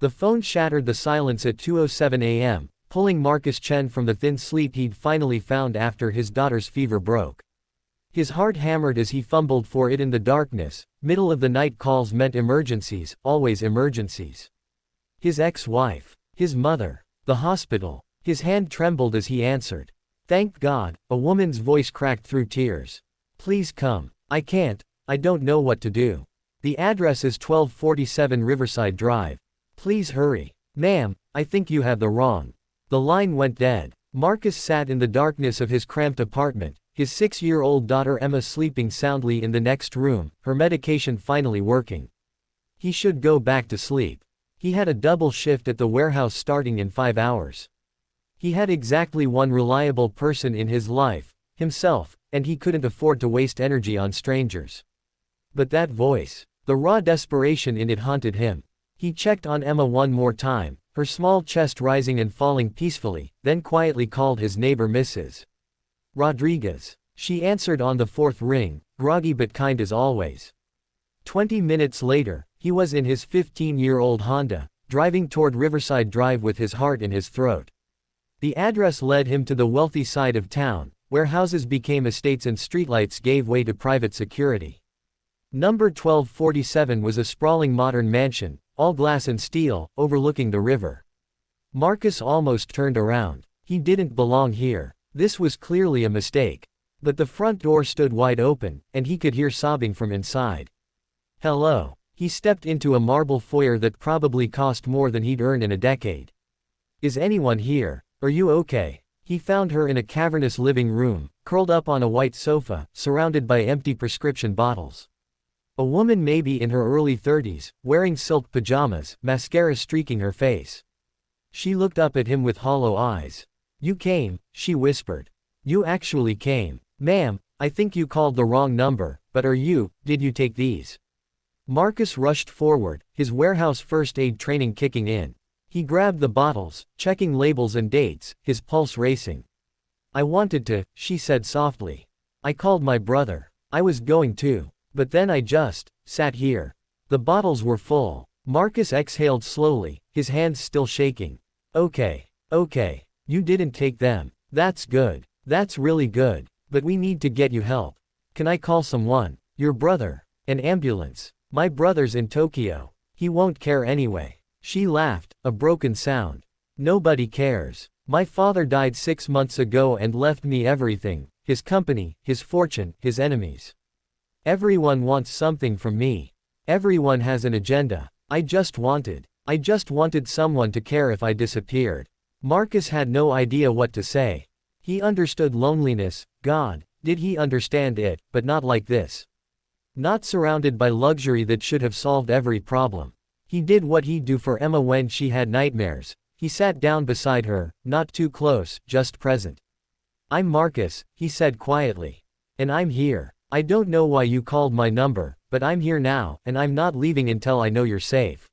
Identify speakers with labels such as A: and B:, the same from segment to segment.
A: The phone shattered the silence at 2:07 a.m., pulling Marcus Chen from the thin sleep he'd finally found after his daughter's fever broke. His heart hammered as he fumbled for it in the darkness. Middle of the night calls meant emergencies, always emergencies. His ex-wife, his mother, the hospital. His hand trembled as he answered. "Thank God," a woman's voice cracked through tears. "Please come." "I can't, I don't know what to do. The address is 1247 Riverside Drive. Please hurry." "Ma'am, I think you have the wrong." The line went dead. Marcus sat in the darkness of his cramped apartment, his 6-year-old daughter Emma sleeping soundly in the next room, her medication finally working. He should go back to sleep. He had a double shift at the warehouse starting in 5 hours. He had exactly one reliable person in his life, himself, and he couldn't afford to waste energy on strangers. But that voice, the raw desperation in it haunted him. He checked on Emma one more time, her small chest rising and falling peacefully, then quietly called his neighbor Mrs. Rodriguez. She answered on the 4th ring, groggy but kind as always. 20 minutes later, he was in his 15-year-old Honda, driving toward Riverside Drive with his heart in his throat. The address led him to the wealthy side of town, where houses became estates and streetlights gave way to private security. Number 1247 was a sprawling modern mansion, all glass and steel, overlooking the river. Marcus almost turned around. He didn't belong here. This was clearly a mistake. But the front door stood wide open, and he could hear sobbing from inside. "Hello." He stepped into a marble foyer that probably cost more than he'd earned in a decade. "Is anyone here? Are you okay?" He found her in a cavernous living room, curled up on a white sofa, surrounded by empty prescription bottles. A woman maybe in her early 30s, wearing silk pajamas, mascara streaking her face. She looked up at him with hollow eyes. "You came," she whispered. "You actually came. Ma'am, I think you called the wrong number, but did you take these?" Marcus rushed forward, his warehouse first aid training kicking in. He grabbed the bottles, checking labels and dates, his pulse racing. "I wanted to," she said softly. "I called my brother. I was going to. But then I just sat here." The bottles were full. Marcus exhaled slowly, his hands still shaking. Okay. You didn't take them. That's good. That's really good. But we need to get you help. Can I call someone? Your brother? An ambulance? My brother's in Tokyo. He won't care anyway." She laughed, a broken sound. "Nobody cares. My father died 6 months ago and left me everything, his company, his fortune, his enemies. Everyone wants something from me. Everyone has an agenda. I just wanted someone to care if I disappeared." Marcus had no idea what to say. He understood loneliness. God, did he understand it, but not like this. Not surrounded by luxury that should have solved every problem. He did what he'd do for Emma when she had nightmares. He sat down beside her, not too close, just present. "I'm Marcus," he said quietly. "And I'm here. I don't know why you called my number, but I'm here now, and I'm not leaving until I know you're safe."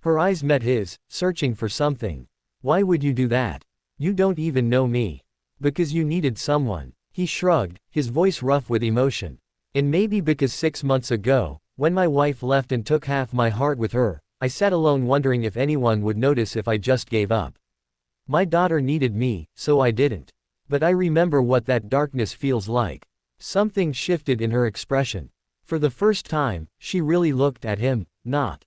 A: Her eyes met his, searching for something. "Why would you do that? You don't even know me." "Because you needed someone." He shrugged, his voice rough with emotion. "And maybe because 6 months ago, when my wife left and took half my heart with her, I sat alone wondering if anyone would notice if I just gave up. My daughter needed me, so I didn't. But I remember what that darkness feels like." Something shifted in her expression. For the first time, she really looked at him, not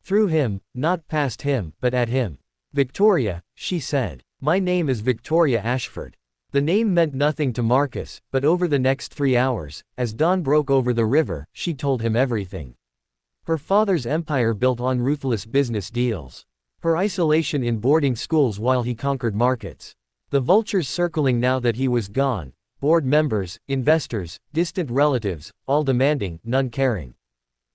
A: through him, not past him, but at him. "Victoria," she said. "My name is Victoria Ashford." The name meant nothing to Marcus, but over the next 3 hours, as dawn broke over the river, she told him everything. Her father's empire built on ruthless business deals. Her isolation in boarding schools while he conquered markets. The vultures circling now that he was gone. Board members, investors, distant relatives, all demanding, none caring.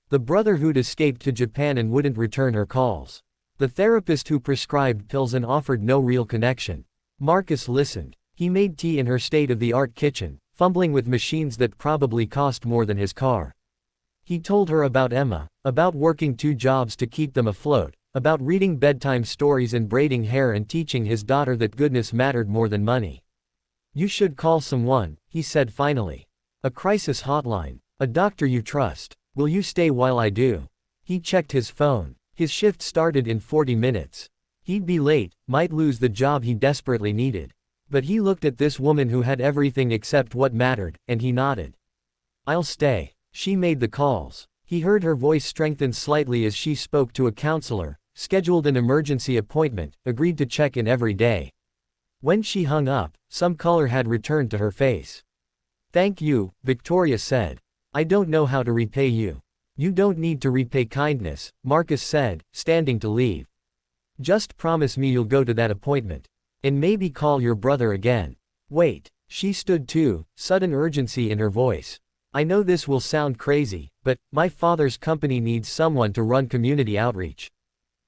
A: The brother who'd escaped to Japan and wouldn't return her calls. The therapist who prescribed pills and offered no real connection. Marcus listened. He made tea in her state-of-the-art kitchen, fumbling with machines that probably cost more than his car. He told her about Emma, about working 2 jobs to keep them afloat, about reading bedtime stories and braiding hair and teaching his daughter that goodness mattered more than money. "You should call someone," he said finally. "A crisis hotline. A doctor you trust. Will you stay while I do?" He checked his phone. His shift started in 40 minutes. He'd be late, might lose the job he desperately needed. But he looked at this woman who had everything except what mattered, and he nodded. "I'll stay." She made the calls. He heard her voice strengthen slightly as she spoke to a counselor, scheduled an emergency appointment, agreed to check in every day. When she hung up, some color had returned to her face. "Thank you," Victoria said. "I don't know how to repay you." "You don't need to repay kindness," Marcus said, standing to leave. "Just promise me you'll go to that appointment. And maybe call your brother again." "Wait." She stood too, sudden urgency in her voice. "I know this will sound crazy, but my father's company needs someone to run community outreach.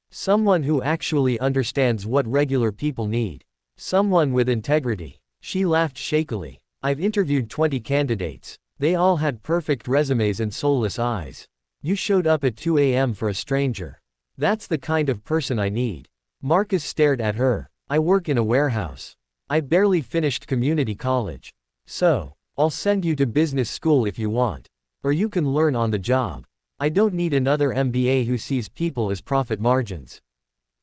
A: Someone who actually understands what regular people need. Someone with integrity." She laughed shakily. "I've interviewed 20 candidates. They all had perfect resumes and soulless eyes. You showed up at 2 a.m. for a stranger. That's the kind of person I need." Marcus stared at her. "I work in a warehouse. I barely finished community college. So, I'll send you to business school if you want. Or you can learn on the job. I don't need another MBA who sees people as profit margins.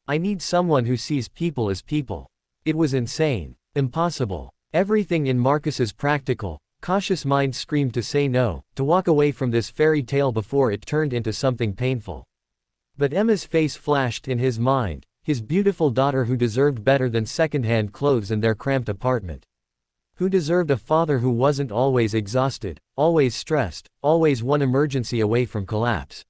A: I need someone who sees people as people." It was insane. Impossible. Everything in Marcus's practical, cautious mind screamed to say no, to walk away from this fairy tale before it turned into something painful. But Emma's face flashed in his mind, his beautiful daughter who deserved better than second-hand clothes in their cramped apartment. Who deserved a father who wasn't always exhausted, always stressed, always one emergency away from collapse.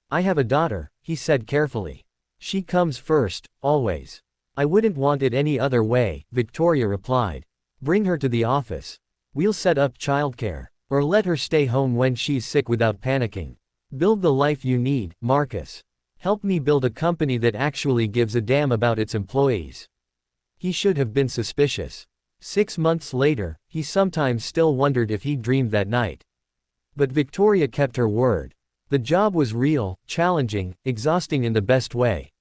A: "I have a daughter," he said carefully. "She comes first, always. I wouldn't want it any other way," Victoria replied. "Bring her to the office. We'll set up childcare. Or let her stay home when she's sick without panicking. Build the life you need, Marcus. Help me build a company that actually gives a damn about its employees." He should have been suspicious. 6 months later, he sometimes still wondered if he'd dreamed that night. But Victoria kept her word. The job was real, challenging, exhausting in the best way.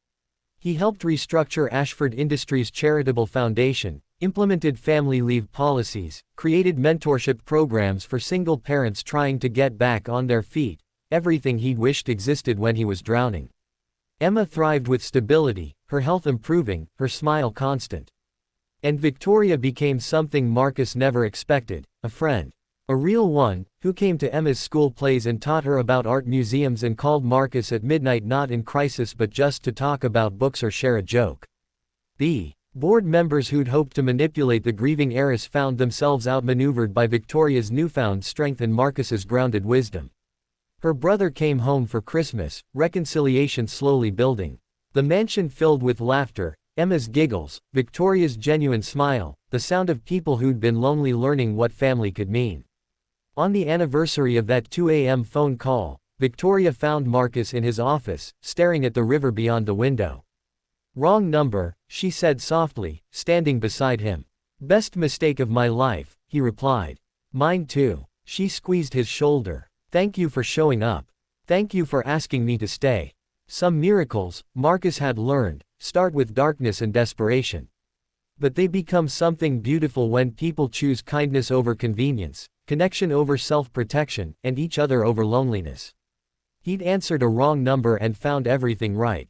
A: He helped restructure Ashford Industries Charitable Foundation, implemented family leave policies, created mentorship programs for single parents trying to get back on their feet, everything he'd wished existed when he was drowning. Emma thrived with stability, her health improving, her smile constant. And Victoria became something Marcus never expected, a friend. A real one, who came to Emma's school plays and taught her about art museums and called Marcus at midnight not in crisis but just to talk about books or share a joke. The board members who'd hoped to manipulate the grieving heiress found themselves outmaneuvered by Victoria's newfound strength and Marcus's grounded wisdom. Her brother came home for Christmas, reconciliation slowly building. The mansion filled with laughter, Emma's giggles, Victoria's genuine smile, the sound of people who'd been lonely learning what family could mean. On the anniversary of that 2 a.m. phone call, Victoria found Marcus in his office, staring at the river beyond the window. "Wrong number," she said softly, standing beside him. "Best mistake of my life," he replied. "Mine too." She squeezed his shoulder. "Thank you for showing up. Thank you for asking me to stay." Some miracles, Marcus had learned, start with darkness and desperation. But they become something beautiful when people choose kindness over convenience, connection over self-protection, and each other over loneliness. He'd answered a wrong number and found everything right.